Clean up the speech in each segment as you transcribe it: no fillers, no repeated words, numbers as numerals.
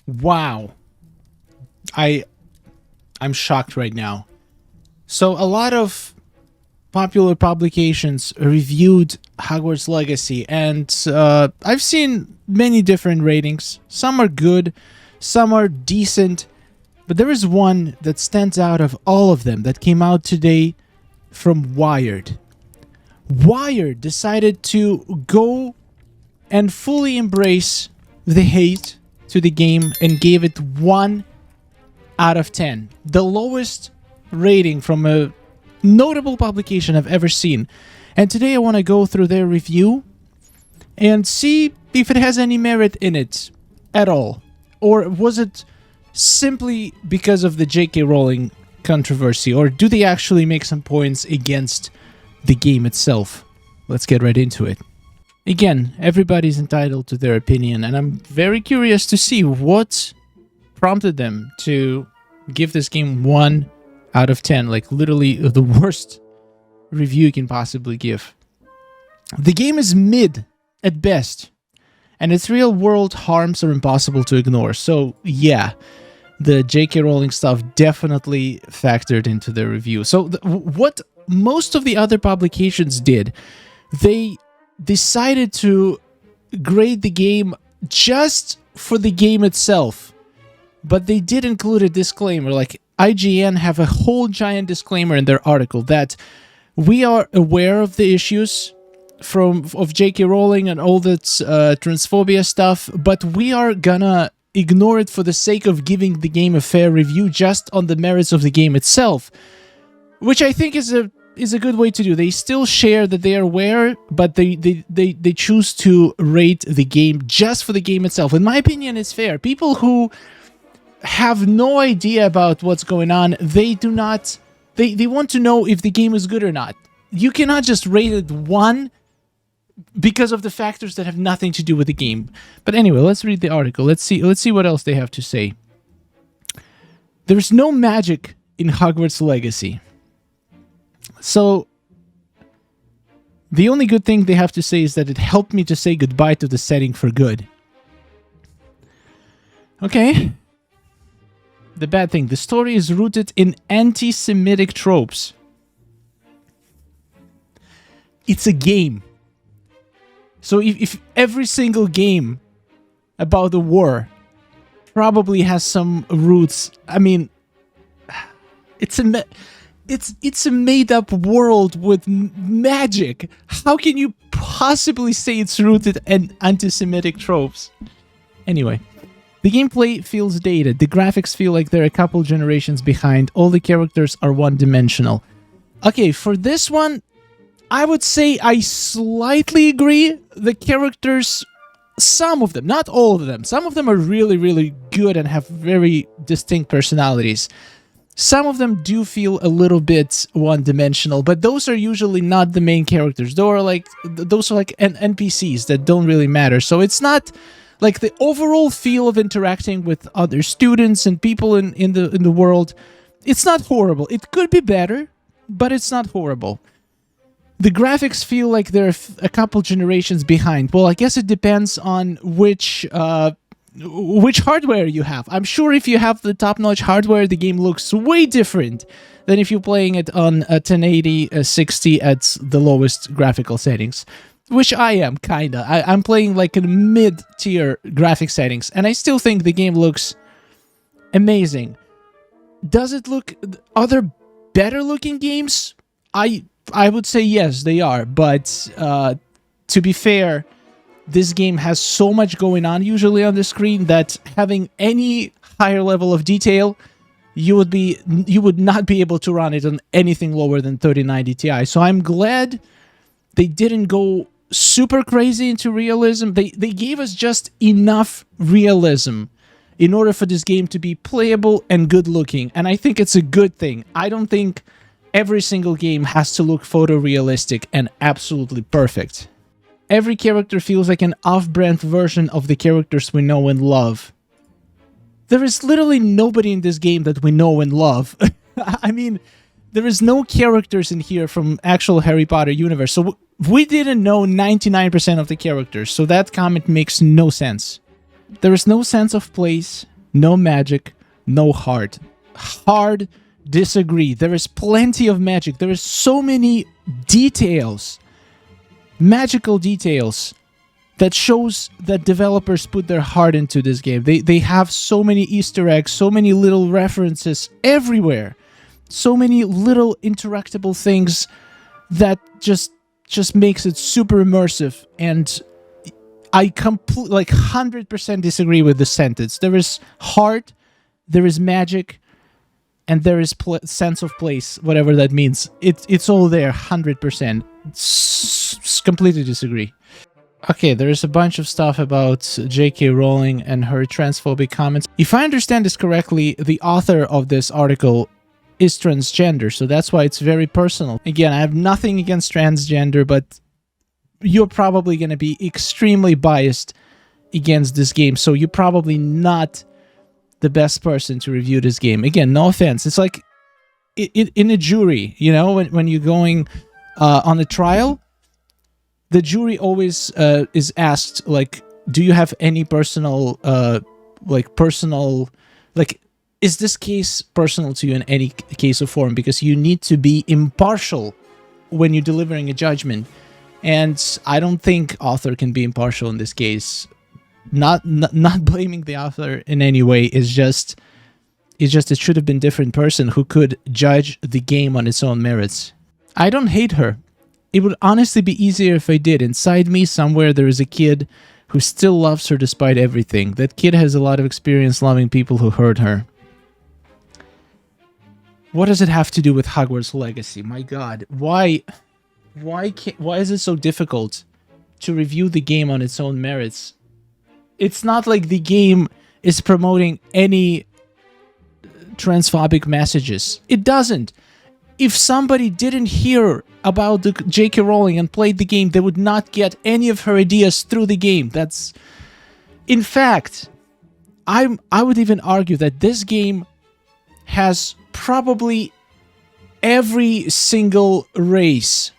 Wow. I I'm shocked right now. So a lot of popular publications reviewed Hogwarts Legacy, and I've seen many different ratings. Some are good, some are decent, but there is one that stands out of all of them that came out today from Wired. Wired decided to go and fully embrace the hate to the game and gave it 1 out of 10. The lowest rating from a notable publication I've ever seen. And today I want to go through their review and see if it has any merit in it at all. Or was it simply because of the J.K. Rowling controversy? Or do they actually make some points against the game itself? Let's get right into it. Again, everybody's entitled to their opinion, and I'm very curious to see what prompted them to give this game 1 out of 10, like literally the worst review you can possibly give. The game is mid at best, and its real-world harms are impossible to ignore. So yeah, the J.K. Rowling stuff definitely factored into their review. So what most of the other publications did, they decided to grade the game just for the game itself, but they did include a disclaimer. Like IGN have a whole giant disclaimer in their article that we are aware of the issues of J.K. Rowling and all that transphobia stuff, but we are gonna ignore it for the sake of giving the game a fair review just on the merits of the game itself, which I think is a good way to do. They still share that they are aware, but they choose to rate the game just for the game itself. In my opinion, it's fair. People who have no idea about what's going on, they want to know if the game is good or not. You cannot just rate it 1 because of the factors that have nothing to do with the game. But anyway, let's read the article. Let's see what else they have to say. There's no magic in Hogwarts Legacy. So, the only good thing they have to say is that it helped me to say goodbye to the setting for good. Okay. The bad thing, the story is rooted in anti-Semitic tropes. It's a game. So if every single game about the war probably has some roots, I mean, it's a made-up world with magic. How can you possibly say it's rooted in anti-Semitic tropes? Anyway, the gameplay feels dated. The graphics feel like they're a couple generations behind. All the characters are one-dimensional. Okay, for this one, I would say I slightly agree. The characters, some of them, not all of them, some of them are really, really good and have very distinct personalities. Some of them do feel a little bit one-dimensional, but those are usually not the main characters. Those are like NPCs that don't really matter. So it's not like the overall feel of interacting with other students and people in the world. It's not horrible. It could be better, but it's not horrible. The graphics feel like they're a couple generations behind. Well, I guess it depends on which hardware you have. I'm sure if you have the top-notch hardware, the game looks way different than if you're playing it on a 1080 60 at the lowest graphical settings, which I am, kinda. I'm playing like in mid-tier graphic settings, and I still think the game looks amazing. Does it look... Are there better-looking games? I would say yes, they are, but to be fair, this game has so much going on usually on the screen that having any higher level of detail, you would not be able to run it on anything lower than 3090 Ti. So I'm glad they didn't go super crazy into realism. They gave us just enough realism in order for this game to be playable and good looking, and I think it's a good thing. I don't think every single game has to look photorealistic and absolutely perfect. Every character feels like an off-brand version of the characters we know and love. There is literally nobody in this game that we know and love. I mean, there is no characters in here from actual Harry Potter universe, so we didn't know 99% of the characters, so that comment makes no sense. There is no sense of place, No magic, no heart. Hard disagree. There is plenty of magic. There is so many details, magical details, that shows that developers put their heart into this game. They have so many Easter eggs, so many little references everywhere, so many little interactable things that just makes it super immersive. And I completely, like, 100% disagree with the sentence. There is heart, there is magic, and there is sense of place, whatever that means. It's all there, 100%. Completely disagree. Okay, there's a bunch of stuff about J.K. Rowling and her transphobic comments. If I understand this correctly, the author of this article is transgender, so that's why it's very personal. Again, I have nothing against transgender, but you're probably going to be extremely biased against this game, so you're probably not the best person to review this game. Again, no offense. It's like in a jury, you know, when you're going on a trial, the jury always is asked, like, do you have any personal, is this case personal to you in any case or form? Because you need to be impartial when you're delivering a judgment. And I don't think author can be impartial in this case. Not blaming the author in any way. It's just it should have been a different person who could judge the game on its own merits. I don't hate her. It would honestly be easier if I did. Inside me, somewhere, there is a kid who still loves her despite everything. That kid has a lot of experience loving people who hurt her. What does it have to do with Hogwarts Legacy? My God, why is it so difficult to review the game on its own merits? It's not like the game is promoting any transphobic messages. It doesn't. If somebody didn't hear about the J.K. Rowling and played the game, they would not get any of her ideas through the game. That's, in fact, I would even argue that this game has probably every single race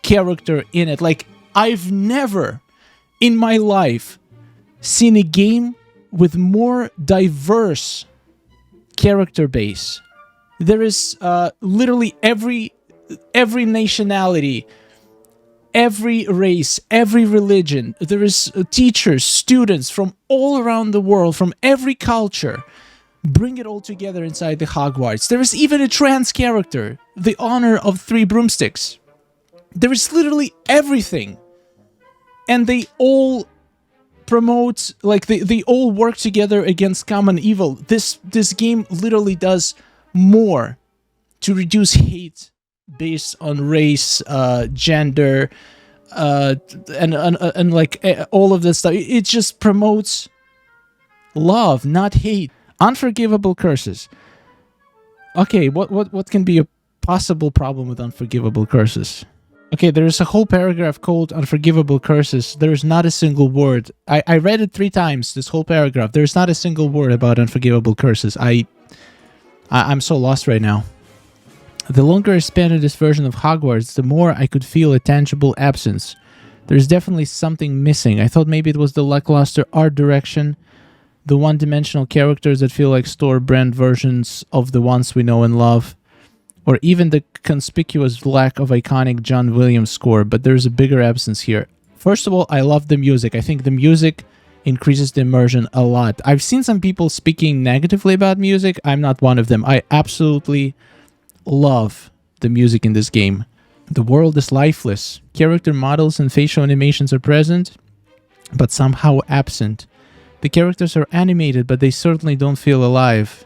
character in it. Like, I've never in my life seen a game with more diverse character base. There is literally every nationality, every race, every religion. There is teachers, students from all around the world, from every culture. Bring it all together inside the Hogwarts. There is even a trans character, the owner of 3 broomsticks. There is literally everything. And they all promote, like, they all work together against common evil. This game literally does more to reduce hate based on race, gender, and like all of this stuff. It just promotes love, not hate. Unforgivable curses. Okay, what can be a possible problem with unforgivable curses? Okay, there is a whole paragraph called Unforgivable Curses. There is not a single word. I read it 3 times, this whole paragraph. There is not a single word about unforgivable curses. I'm so lost right now. The longer I spent in this version of Hogwarts, the more I could feel a tangible absence. There's definitely something missing. I thought maybe it was the lackluster art direction, the one-dimensional characters that feel like store-brand versions of the ones we know and love, or even the conspicuous lack of iconic John Williams score, but there's a bigger absence here. First of all, I love the music. I think the music increases the immersion a lot. I've seen some people speaking negatively about music. I'm not one of them. I absolutely love the music in this game. The world is lifeless. Character models and facial animations are present, but somehow absent. The characters are animated, but they certainly don't feel alive.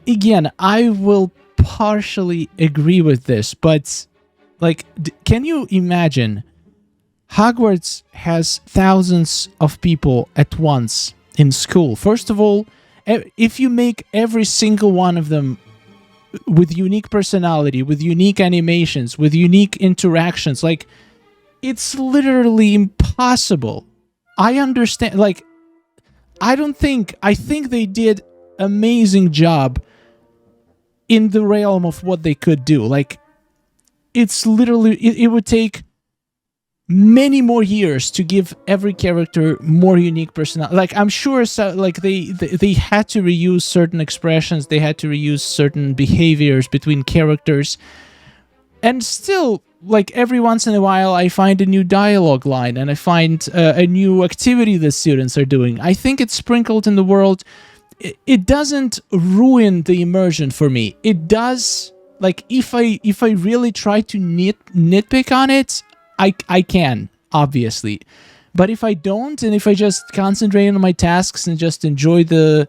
Again, I will partially agree with this, but, like, can you imagine? Hogwarts has thousands of people at once in school. First of all, if you make every single one of them with unique personality, with unique animations, with unique interactions, like, it's literally impossible. I understand, like, I think they did amazing job in the realm of what they could do. Like, it's literally, it would take many more years to give every character more unique personality. Like, I'm sure, so, like, they had to reuse certain expressions, they had to reuse certain behaviors between characters, and still, like, every once in a while I find a new dialogue line, and I find a new activity that students are doing. I think it's sprinkled in the world. It doesn't ruin the immersion for me. It does, like, if I really try to nitpick on it, I can, obviously. But if I don't, and if I just concentrate on my tasks and just enjoy the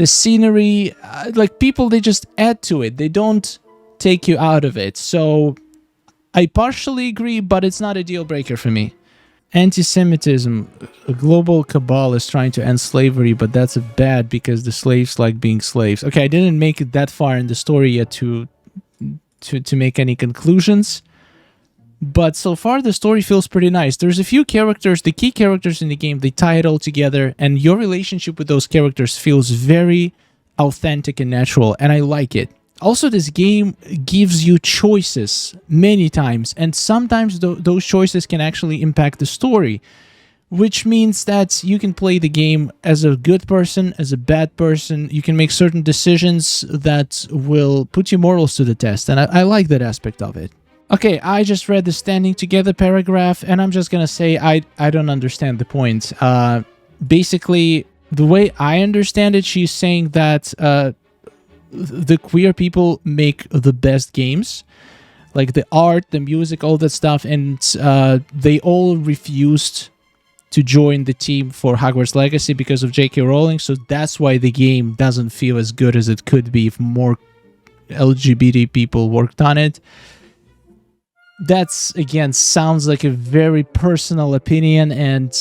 scenery, like, people, they just add to it. They don't take you out of it. So I partially agree, but it's not a deal breaker for me. Anti-Semitism. A global cabal is trying to end slavery, but that's bad because the slaves like being slaves. Okay, I didn't make it that far in the story yet to make any conclusions. But so far, the story feels pretty nice. There's a few characters, the key characters in the game, they tie it all together, and your relationship with those characters feels very authentic and natural, and I like it. Also, this game gives you choices many times, and sometimes those choices can actually impact the story, which means that you can play the game as a good person, as a bad person. You can make certain decisions that will put your morals to the test, and I like that aspect of it. Okay, I just read the standing together paragraph, and I'm just gonna say I don't understand the point. Basically, the way I understand it, she's saying that the queer people make the best games, like the art, the music, all that stuff, and they all refused to join the team for Hogwarts Legacy because of J.K. Rowling, so that's why the game doesn't feel as good as it could be if more LGBT people worked on it. That's, again, sounds like a very personal opinion, and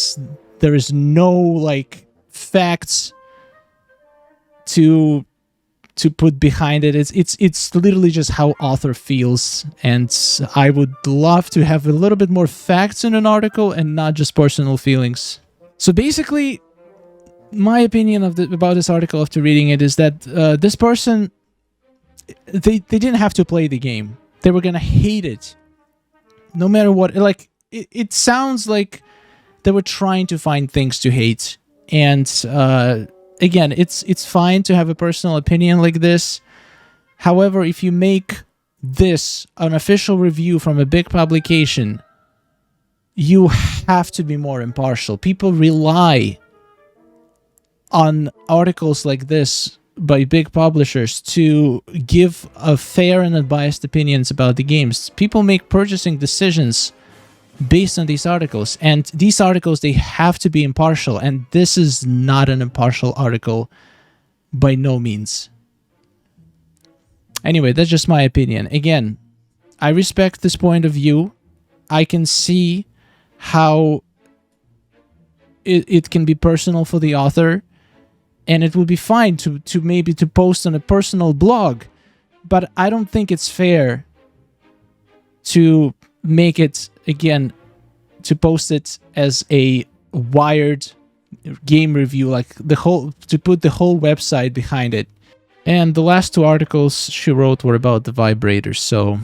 there is no, like, facts to put behind it. It's literally just how author feels, and I would love to have a little bit more facts in an article and not just personal feelings. So basically, my opinion about this article after reading it is that this person, they didn't have to play the game. They were gonna hate it no matter what. Like, it sounds like they were trying to find things to hate, and again, it's fine to have a personal opinion like this. However, if you make this an official review from a big publication, you have to be more impartial. People rely on articles like this by big publishers to give a fair and unbiased opinions about the games. People make purchasing decisions based on these articles, and these articles, they have to be impartial, and this is not an impartial article by no means. Anyway, that's just my opinion. Again, I respect this point of view. I can see how it can be personal for the author, and it would be fine to maybe to post on a personal blog, but I don't think it's fair to make it, again, to post it as a wired game review, like to put the whole website behind it. And the last two articles she wrote were about the vibrators, so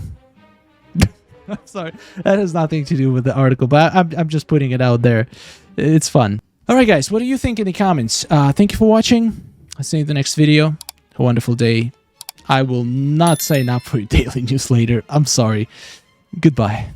sorry, that has nothing to do with the article, but I'm just putting it out there. It's fun. Alright guys, what do you think in the comments? Thank you for watching. I'll see you in the next video. A wonderful day. I will not sign up for your daily newsletter. I'm sorry. Goodbye.